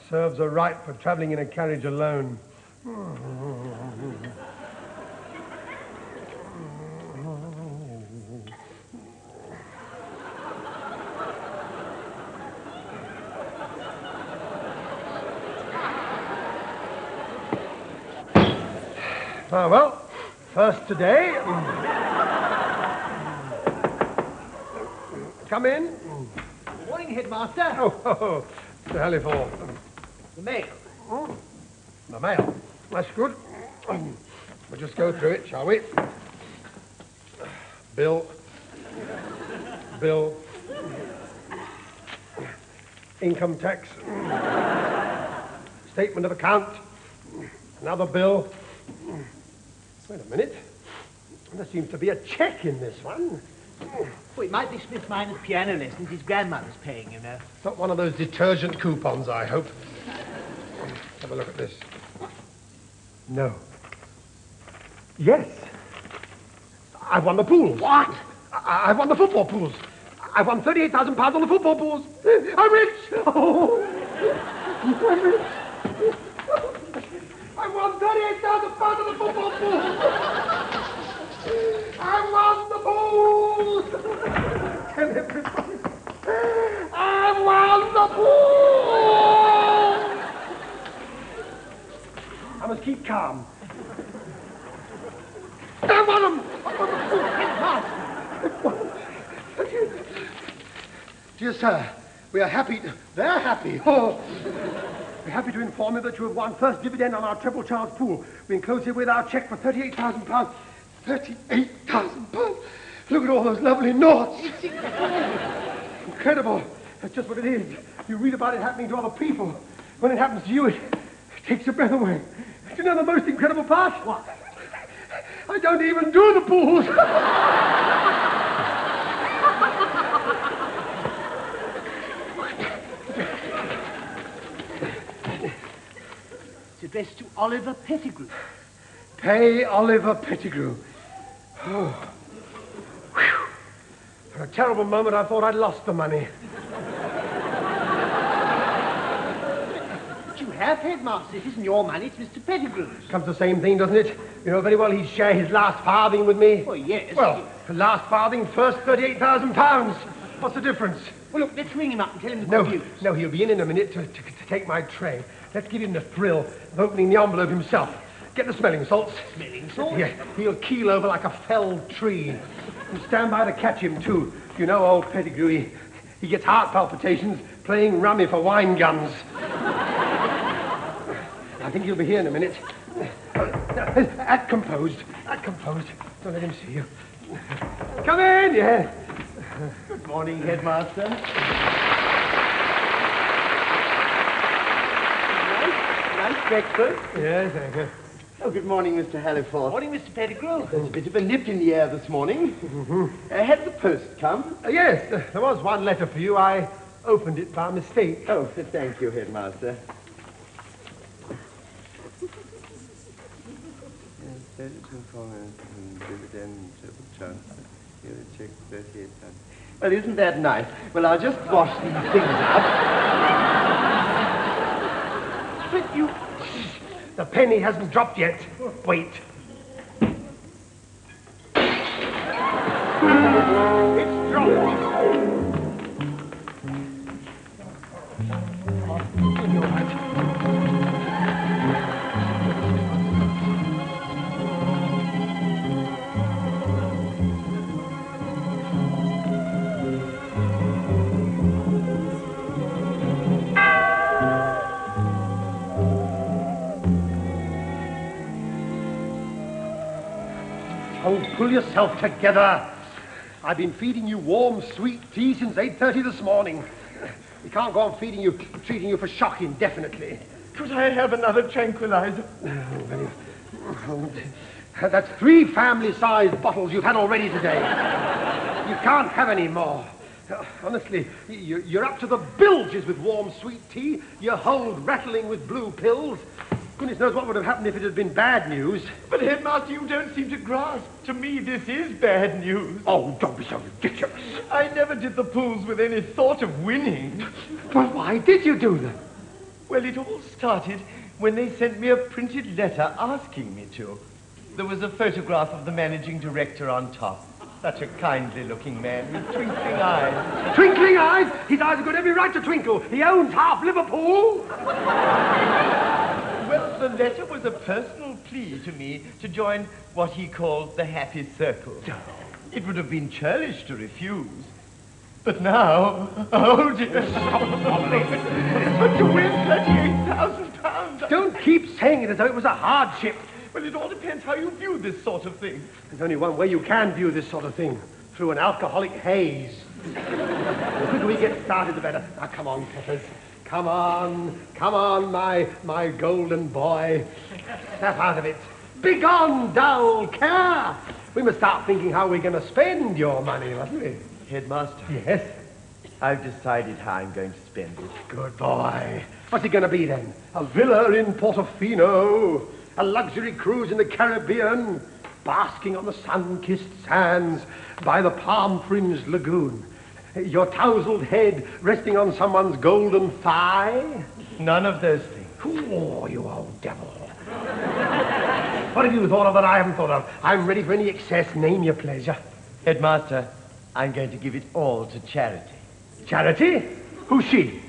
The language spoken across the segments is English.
Serves her right for travelling in a carriage alone. Ah, well, first today. Come in. Good morning, Headmaster. Oh, Mr. Halliford. The mail. Oh, the mail. That's good. We'll just go through it, shall we? Bill. Income tax. Statement of account. Another bill. Wait a minute. There seems to be a cheque in this one. Well, it might be Smith Minor's piano lessons. His grandmother's paying, you know. It's not one of those detergent coupons, I hope. Have a look at this. No. Yes. I won the pools. What? I won the football pools. I won £38,000 on the football pools. I'm rich. Oh, I'm rich. I won £38,000 on the football pools. I won the pools. Tell everybody. I won the pools. I must keep calm. I won them. Dear sir, we are happy. They're happy. Oh. We're happy to inform you that you have won first dividend on our triple charge pool. We enclose here with our cheque for £38,000. £38,000. Look at all those lovely noughts. Incredible. That's just what it is. You read about it happening to other people. When it happens to you, it takes your breath away. Do you know the most incredible part? What? I don't even do the pools. It's addressed to Oliver Pettigrew. Pay Oliver Pettigrew. Oh. Whew. For a terrible moment, I thought I'd lost the money. But you have, Headmaster. It isn't your money, it's Mr. Pettigrew's. Comes the same thing, doesn't it? You know very well he'd share his last farthing with me. Oh, yes. Well, last farthing, first £38,000. What's the difference? Well, look, let's ring him up and tell him the good news. No, he'll be in a minute to take my tray. Let's give him the thrill of opening the envelope himself. Get the smelling salts. Smelling salts? Yeah, he'll keel over like a felled tree. And stand by to catch him, too. You know old Pettigrew, he gets heart palpitations playing rummy for wine guns. I think he'll be here in a minute. Act composed. Don't let him see you. Come in, yeah. Good morning, Headmaster. Nice breakfast. Yes, thank you. Oh, good morning, Mr. Halliford. Morning, Mr. Pettigrew. There's a bit of a nip in the air this morning. Had the post come? Yes, there was one letter for you. I opened it by mistake. Oh, thank you, Headmaster. Well, isn't that nice? Well, I'll just wash these things up. But you... The penny hasn't dropped yet. Wait. It's dropped. You're right. Oh, pull yourself together. I've been feeding you warm, sweet tea since 8:30 this morning. We can't go on treating you for shock indefinitely. Could I have another tranquilizer? That's 3 family-sized bottles you've had already today. You can't have any more. Honestly, you're up to the bilges with warm, sweet tea. Your hold rattling with blue pills. Goodness knows what would have happened if it had been bad news. But, Headmaster, you don't seem to grasp. To me, this is bad news. Oh, don't be so ridiculous. I never did the pools with any thought of winning. Well, why did you do them? Well, it all started when they sent me a printed letter asking me to. There was a photograph of the managing director on top. Such a kindly-looking man with twinkling eyes. Twinkling eyes? His eyes have got every right to twinkle. He owns half Liverpool. Well, the letter was a personal plea to me to join what he called the happy circle. It would have been churlish to refuse. But now, oh dear. But to win £38,000. Don't keep saying it as though it was a hardship. Well, it all depends how you view this sort of thing. There's only one way you can view this sort of thing. Through an alcoholic haze. The quicker we get started, the better. Now, come on, Peppers. Come on, my golden boy. Snap out of it. Begone, dull care. We must start thinking how we're going to spend your money, mustn't we? Headmaster. Yes? I've decided how I'm going to spend it. Good boy. What's it going to be, then? A villa in Portofino? A luxury cruise in the Caribbean? Basking on the sun-kissed sands by the palm-fringed lagoon? Your tousled head resting on someone's golden thigh? None of those things. Oh, you old devil. What have you thought of that I haven't thought of? I'm ready for any excess. Name your pleasure. Headmaster, I'm going to give it all to charity. Charity? Who's she?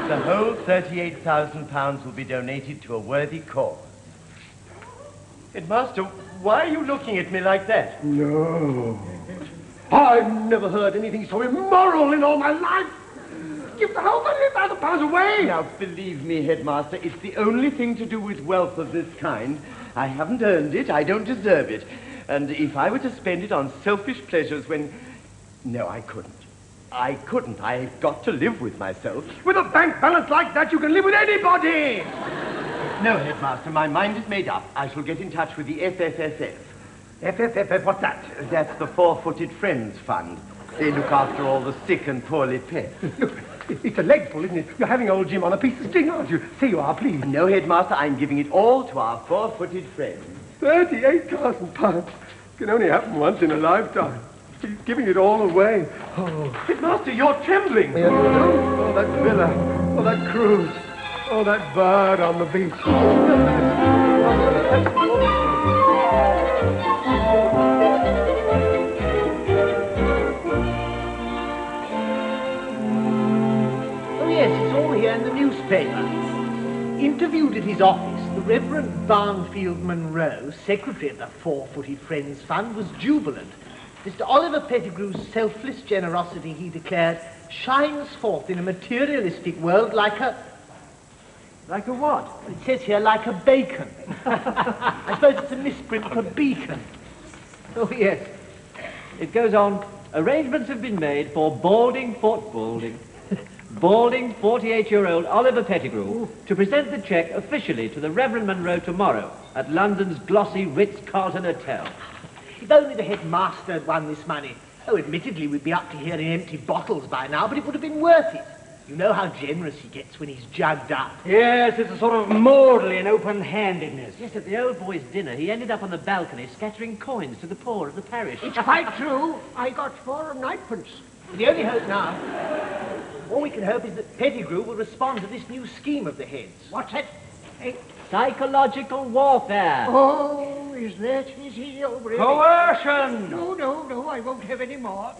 The whole £38,000 will be donated to a worthy cause. Headmaster, why are you looking at me like that? No. I've never heard anything so immoral in all my life. Give the whole £38,000 away. Now, believe me, Headmaster, it's the only thing to do with wealth of this kind. I haven't earned it. I don't deserve it. And if I were to spend it on selfish pleasures when... No, I couldn't. I've got to live with myself. With a bank balance like that, you can live with anybody. No, Headmaster, my mind is made up. I shall get in touch with the FFFF. FFFF, what's that? That's the Four-Footed Friends Fund. They look after all the sick and poorly pets. Look, it's a legful, isn't it? You're having old Jim on a piece of string, aren't you? Say you are, please. No, Headmaster, I'm giving it all to our four-footed friends. £38,000 can only happen once in a lifetime. He's giving it all away. Oh. Headmaster, you're trembling. Yes, oh, that villa. Oh, that cruise. Oh, that bird on the beach. Oh, yes, it's all here in the newspaper. Interviewed at his office, the Reverend Barnfield Monroe, secretary of the Four-Footed Friends Fund, was jubilant. Mr. Oliver Pettigrew's selfless generosity, he declared, shines forth in a materialistic world like a... Like a what? It says here, like a bacon. I suppose it's a misprint for beacon. Oh, yes. It goes on. Arrangements have been made for balding 48-year-old Oliver Pettigrew to present the cheque officially to the Reverend Monroe tomorrow at London's glossy Ritz-Carlton Hotel. If only the headmaster had won this money. Oh, admittedly, we'd be up to here in empty bottles by now, but it would have been worth it. You know how generous he gets when he's jugged up. Yes, it's a sort of maudlin open-handedness. Yes, at the old boy's dinner, he ended up on the balcony scattering coins to the poor of the parish. It's quite true. I got 4 and 9pence. The only hope now, all we can hope is that Pettigrew will respond to this new scheme of the heads. What's it? Psychological warfare. Oh, is that his heel, really? Coercion! No, I won't have any more.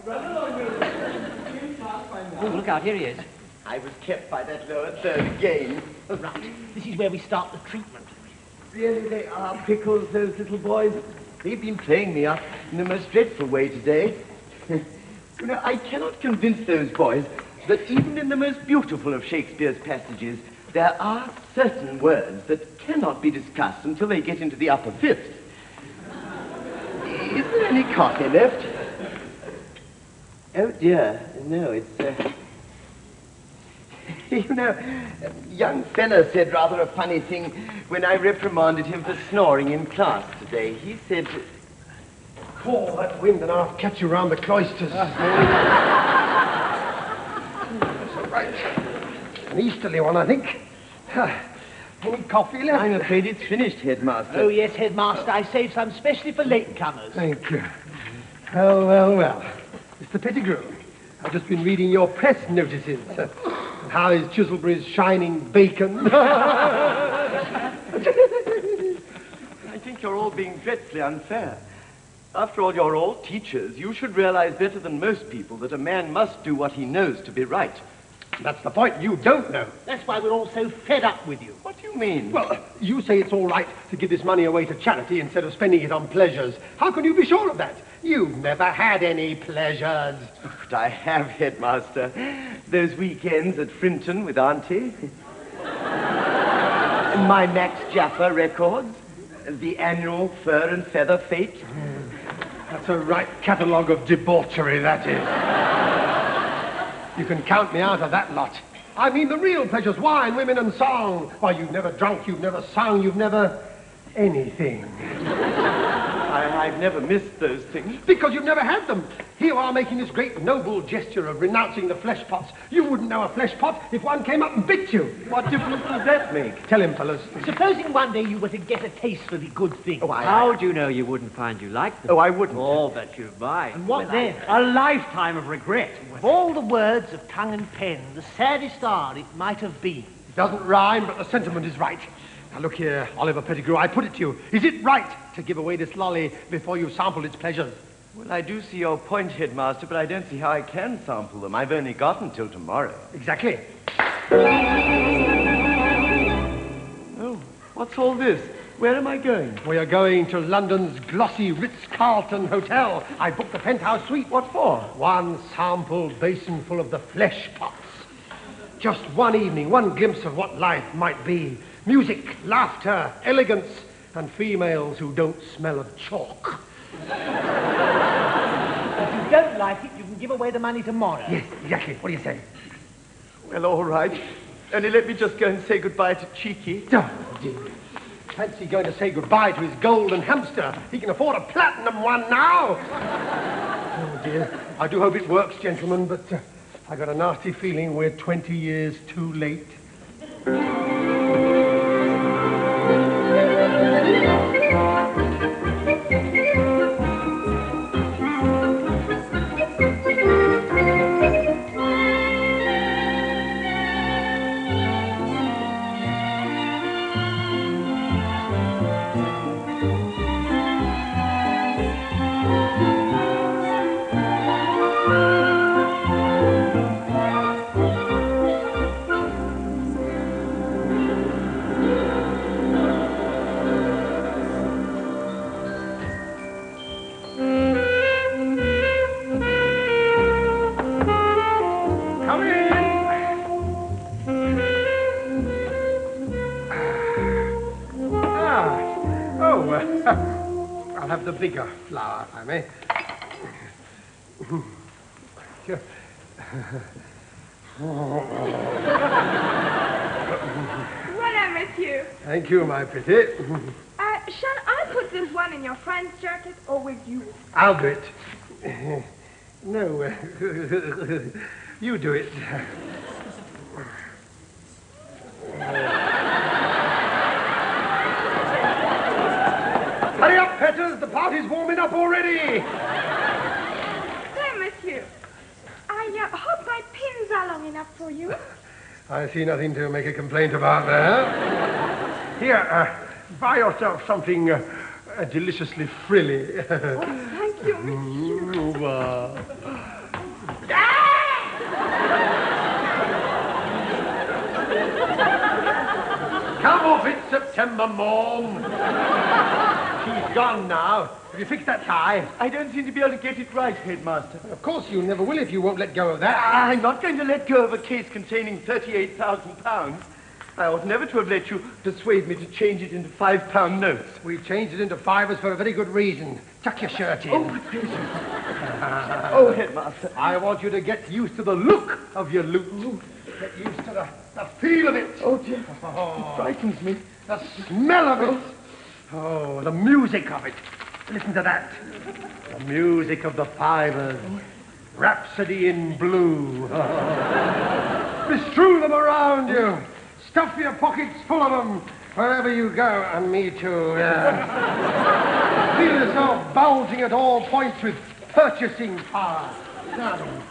Oh, look out, here he is. I was kept by that lower third again. Oh, right. This is where we start the treatment. Really, they are pickles, those little boys. They've been playing me up in the most dreadful way today. You know, I cannot convince those boys that even in the most beautiful of Shakespeare's passages, there are certain words that cannot be discussed until they get into the upper fifth. Is there any coffee left? Oh, dear. No, it's... You know, young Fenner said rather a funny thing when I reprimanded him for snoring in class today. He said... Call that wind and I'll catch you round the cloisters. That's all right. An easterly one, I think. Any coffee left? I'm afraid it's finished, Headmaster. Oh, yes, Headmaster. I saved some specially for latecomers. Thank you. Well. Mr. Pettigrew, I've just been reading your press notices. How is Chiselbury's shining bacon? I think you're all being dreadfully unfair. After all, you're all teachers. You should realize better than most people that a man must do what he knows to be right. That's the point. You don't know. That's why we're all so fed up with you. What do you mean? Well, you say it's all right to give this money away to charity instead of spending it on pleasures. How can you be sure of that? You've never had any pleasures. But I have, Headmaster. Those weekends at Frinton with Auntie. My Max Jaffa records. The annual fur and feather fete. That's a right catalogue of debauchery, that is. You can count me out of that lot. I mean the real pleasures, wine, women, and song. Why, you've never drunk, you've never sung, you've never... anything. I've never missed those things. Because you've never had them. Here you are making this great noble gesture of renouncing the flesh pots. You wouldn't know a flesh pot if one came up and bit you. What difference does that make? Tell him, fellas. Supposing one day you were to get a taste for the good thing. How do you know you wouldn't find you like them? Oh, I wouldn't. Oh, bet you might. And what then? A lifetime of regret. Of all the words of tongue and pen, the saddest are it might have been. It doesn't rhyme, but the sentiment is right. Now look here, Oliver Pettigrew, I put it to you. Is it right to give away this lolly before you've sampled its pleasures? Well, I do see your point, Headmaster, but I don't see how I can sample them. I've only got until tomorrow. Exactly. Oh, what's all this? Where am I going? We are going to London's glossy Ritz-Carlton Hotel. I booked the penthouse suite. What for? One sample basin full of the flesh pots. Just one evening, one glimpse of what life might be. Music, laughter, elegance, and females who don't smell of chalk. If you don't like it, you can give away the money tomorrow. Yes, exactly. What do you say? Well, all right. Only let me just go and say goodbye to Cheeky. Oh, dear. Fancy going to say goodbye to his golden hamster. He can afford a platinum one now. Oh, dear. I do hope it works, gentlemen, but I got a nasty feeling we're 20 years too late. I'll have the bigger flower, if I may. Voilà, monsieur. Thank you, my pretty. Shall I put this one in your friend's jacket or with you? I'll do it. No, you do it. Hurry up, Petters. The party's warming up already. There, monsieur. I hope my pins are long enough for you. I see nothing to make a complaint about there. Here, buy yourself something deliciously frilly. Oh, thank you, monsieur. Come off it, September morn. She's gone now. Have you fixed that tie? I don't seem to be able to get it right, Headmaster. Of course you never will if you won't let go of that. I'm not going to let go of a case containing £38,000. I ought never to have let you persuade me to change it into £5 notes. We changed it into fivers for a very good reason. Tuck your shirt in. Oh, Headmaster. I want you to get used to the look of your loot. Get used to the feel of it. Oh, dear. It frightens me. The smell of it. Oh, the music of it. Listen to that. The music of the fivers. Rhapsody in blue. Bestrew them around you. Stuff your pockets full of them wherever you go, and me too, yeah. Feel yourself bulging at all points with purchasing power. Now then,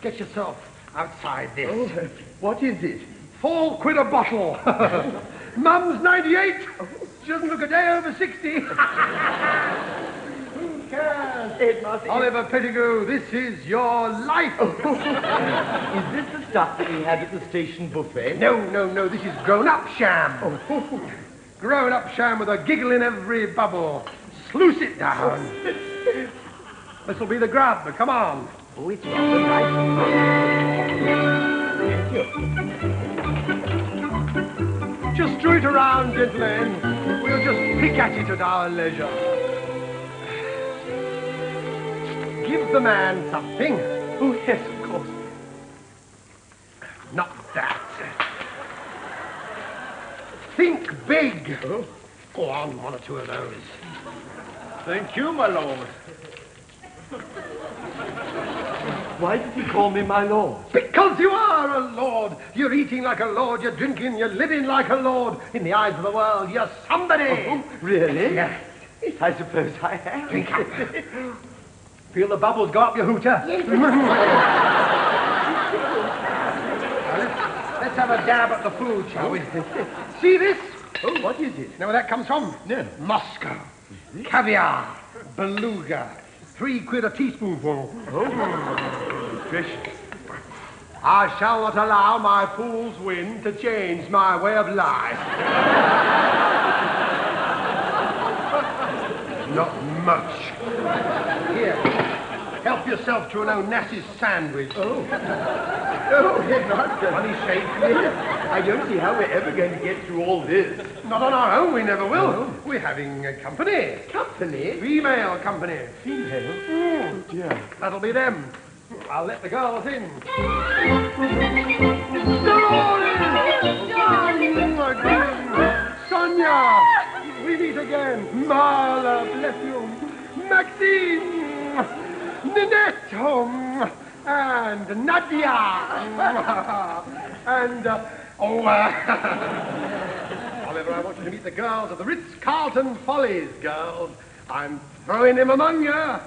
get yourself outside this. Oh, what is it? £4 a bottle. Mum's 98. She doesn't look a day over 60. Who cares? Headmaster, Oliver Pettigrew, this is your life. is this the stuff that we had at the station buffet? No, this is grown-up sham. Grown-up sham with a giggle in every bubble. Sluice it down. This'll be the grub. Come on. Oh, it's rather nice. Thank you. Just strew it around, gentlemen. We'll just pick at it at our leisure. Give the man something. Oh, yes, of course. Not that. Think big. Oh. Go on, one or two of those. Thank you, my lord. Why did he call me my lord? Because you are a lord. You're eating like a lord. You're drinking. You're living like a lord. In the eyes of the world, you're somebody. Oh, really? Yes. I suppose I am. Drink up. Feel the bubbles go up your hooter. Let's have a dab at the food, shall we? See this? Oh, what is it? Know where that comes from? No. Moscow. Caviar. Beluga. £3 a teaspoonful. Oh, gracious. I shall not allow my fool's wind to change my way of life. Not much. Here, help yourself to an Onassis sandwich. Oh, headmaster. Funny shape. I don't see how we're ever going to get through all this. Not on our own, we never will. No. We're having company. Company? Female company. Female? Oh, dear. That'll be them. I'll let the girls in. Darling! Sonia! We meet again. Marla, bless you. Maxine! Ninette! And Nadia! And, Oliver, I want you to meet the girls of the Ritz-Carlton Follies, girls. I'm throwing him among you. Oliver!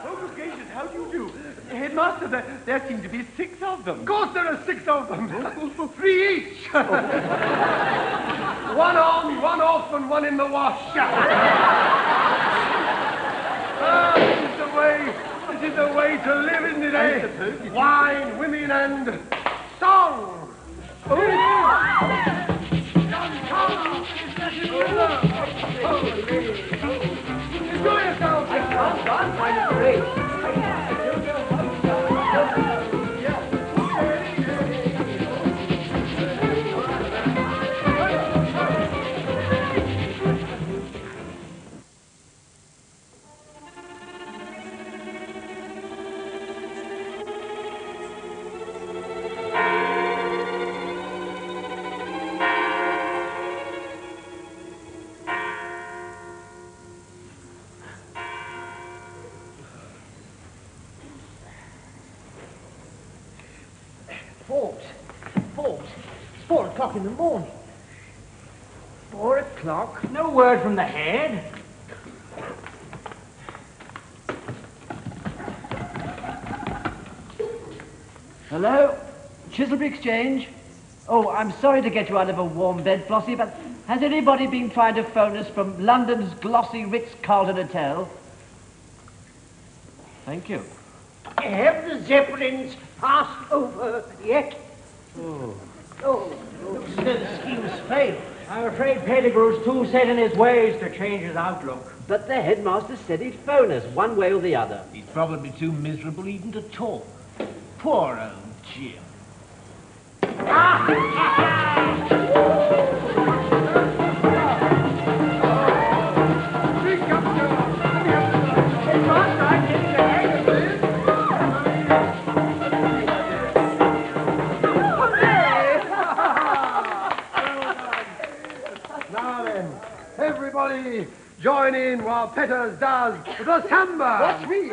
Oh, gracious, how do you do? Headmaster, there seem to be 6 of them. Of course there are 6 of them. 3 each. One on, one off, and one in the wash. This is the way to live, isn't it, eh? Wine, women, and song. Oh. Enjoy yourself. I'm quite great. Forbes, it's 4 o'clock in the morning. 4 o'clock? No word from the head? Hello? Chiselby Exchange? Oh, I'm sorry to get you out of a warm bed, Flossie, but has anybody been trying to phone us from London's glossy Ritz-Carlton Hotel? Thank you. Have the Zeppelins passed over yet? Looks as though the scheme's failed. I'm afraid Pettigrew's too set in his ways to change his outlook. But the headmaster said he'd phone us, one way or the other. He's probably too miserable even to talk. Poor old Jim. Now then, everybody join in while Petters does the samba. Watch me.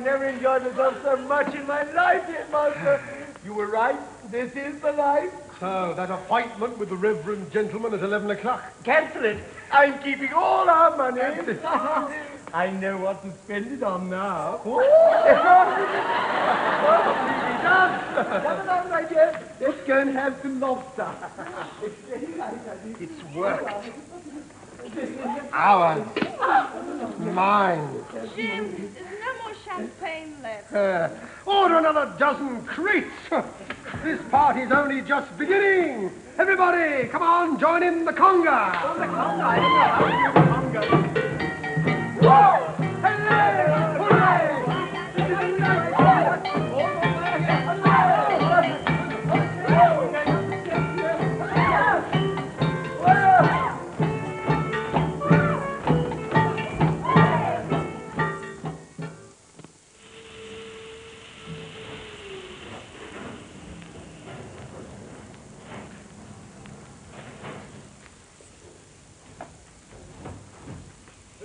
I've never enjoyed myself so much in my life yet, Master. You were right. This is the life. So, that appointment with the reverend gentleman at 11 o'clock? Cancel it. I'm keeping all our money. I know what to spend it on now. That's an idea. Let's go and have some lobster. It's worked. Ours. Mine. Jim, there's no more champagne left. Order another dozen crates. This party's only just beginning. Everybody, come on, join in the conga. Oh, the conga. I don't know how to do the conga. Whoa! Hooray!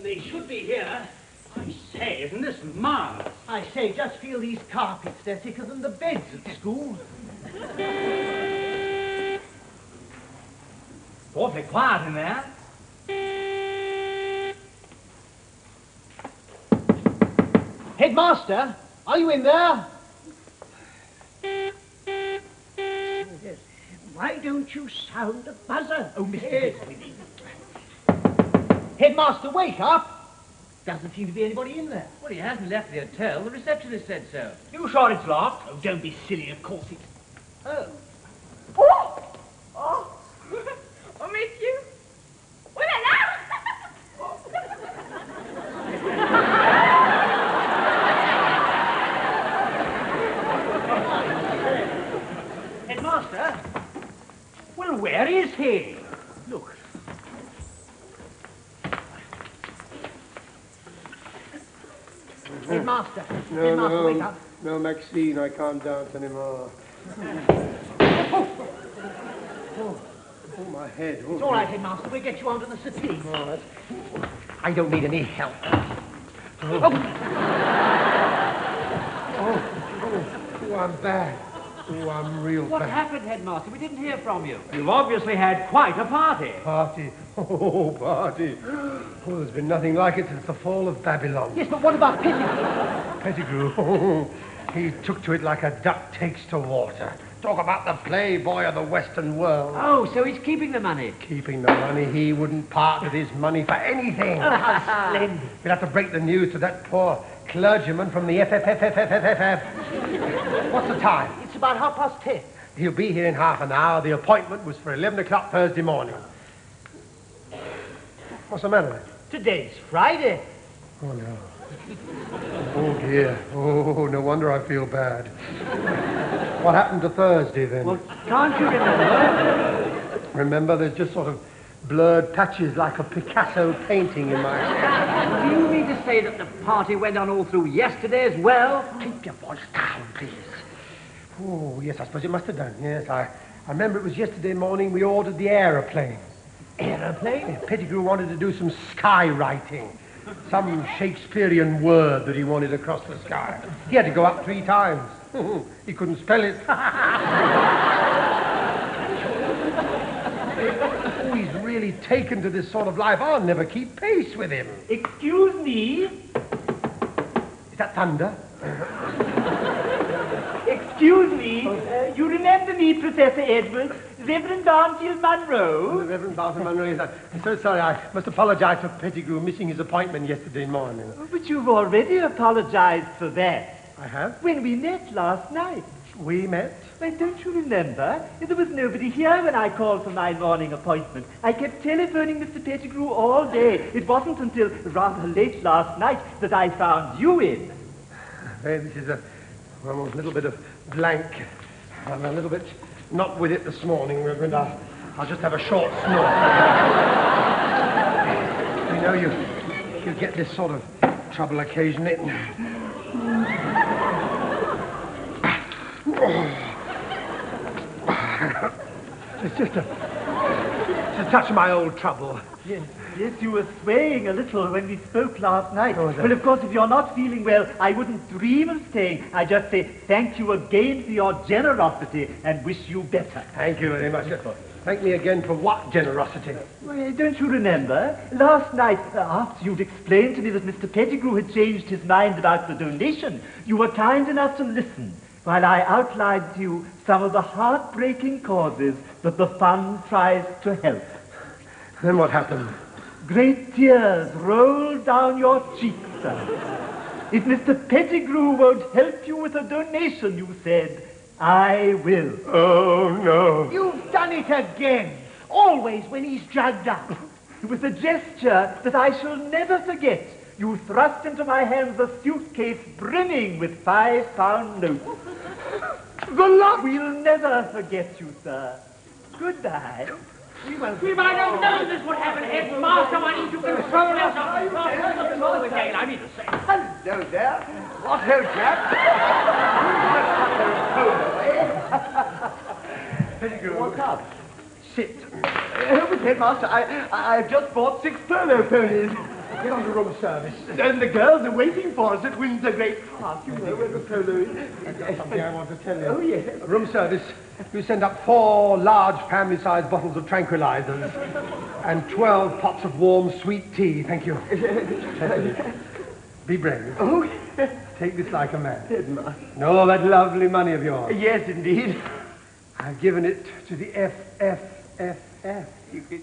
They should be here. I say, isn't this marvelous? I say, just feel these carpets. They're thicker than the beds at school. Awfully quiet in there. Headmaster, are you in there? Why don't you sound the buzzer? Oh, Mr. Diswinny. Headmaster, wake up! Doesn't seem to be anybody in there. Well, he hasn't left the hotel. The receptionist said so. You sure it's locked? Oh, don't be silly, of course it's... Oh. Oh! Oh! Oh, monsieur! Oh là là! Headmaster? Well, where is he? Look. Headmaster, Headmaster, wake up. No, Maxine, I can't dance anymore. Oh, my head. It's all right, Headmaster. We'll get you onto the settee. I don't need any help. Oh, I'm bad. Oh, I'm real What bad. happened, Headmaster? We didn't hear from you. You've obviously had quite a party. Party. Oh, party. Oh, there's been nothing like it since the fall of Babylon. Yes, but what about Pettigrew? Pettigrew, he took to it like a duck takes to water. Talk about the playboy of the Western world. Oh, so he's keeping the money. Keeping the money, he wouldn't part with his money for anything. Oh, how splendid. We'll have to break the news to that poor clergyman from the FFFFFFF. What's the time? It's about 10:30. He'll be here in half an hour. The appointment was for 11 o'clock Thursday morning. What's the matter then? Today's Friday. Oh, no. Oh, dear. Oh, no wonder I feel bad. What happened to Thursday, then? Well, can't you remember? Remember, there's just sort of blurred patches like a Picasso painting in my head. Do you mean to say that the party went on all through yesterday as well? Keep your voice down, please. Oh, yes, I suppose it must have done. Yes, I remember it was yesterday morning we ordered the aeroplane. Aeroplane? Yeah, Pettigrew wanted to do some skywriting. Some Shakespearean word that he wanted across the sky. He had to go up 3 times. He couldn't spell it. Oh, he's really taken to this sort of life. I'll never keep pace with him. Excuse me. Is that thunder? Excuse me. You remember me, Professor Edwards? Reverend Barnfield Monroe? The Reverend Barton Monroe is I'm so sorry. I must apologize for Pettigrew missing his appointment yesterday morning. But you've already apologized for that. I have? When we met last night. We met? Why, don't you remember? There was nobody here when I called for my morning appointment. I kept telephoning Mr. Pettigrew all day. It wasn't until rather late last night that I found you in. Hey, this is almost a little bit of blank. I'm a little bit not with it this morning, Reverend. I'll just have a short snort. You know, you get this sort of trouble occasionally. It's just to touch my old trouble. Yes, you were swaying a little when we spoke last night. Oh, well, of course, if you're not feeling well, I wouldn't dream of staying. I just say thank you again for your generosity and wish you better. Thank you very much. Thank me again for what generosity? Well, don't you remember? Last night, after you'd explained to me that Mr. Pettigrew had changed his mind about the donation, you were kind enough to listen while I outlined to you some of the heartbreaking causes that the fund tries to help. Then what happened? Great tears rolled down your cheeks, sir. If Mr. Pettigrew won't help you with a donation, you said, I will. Oh, no. You've done it again, always when he's drugged up. With a gesture that I shall never forget, you thrust into my hands a suitcase brimming with £5 notes. The lot! We'll never forget you, sir. Goodbye. If I don't know this would happen, Headmaster, I need to control yourself. Again, I mean to say. Hello there. What ho, chap? What's up? Sit. But Headmaster, I've just bought 6 polo ponies. Get on to room service. And the girls are waiting for us at Windsor Great Park. You know where the polo is. Something I want to tell you. Oh, yes. Room service. You send up 4 large family-sized bottles of tranquilizers and 12 pots of warm sweet tea. Thank you. Be brave. Oh, Take this like a man. Headmaster. No, that lovely money of yours. Yes, indeed. I've given it to the FFFF. You could...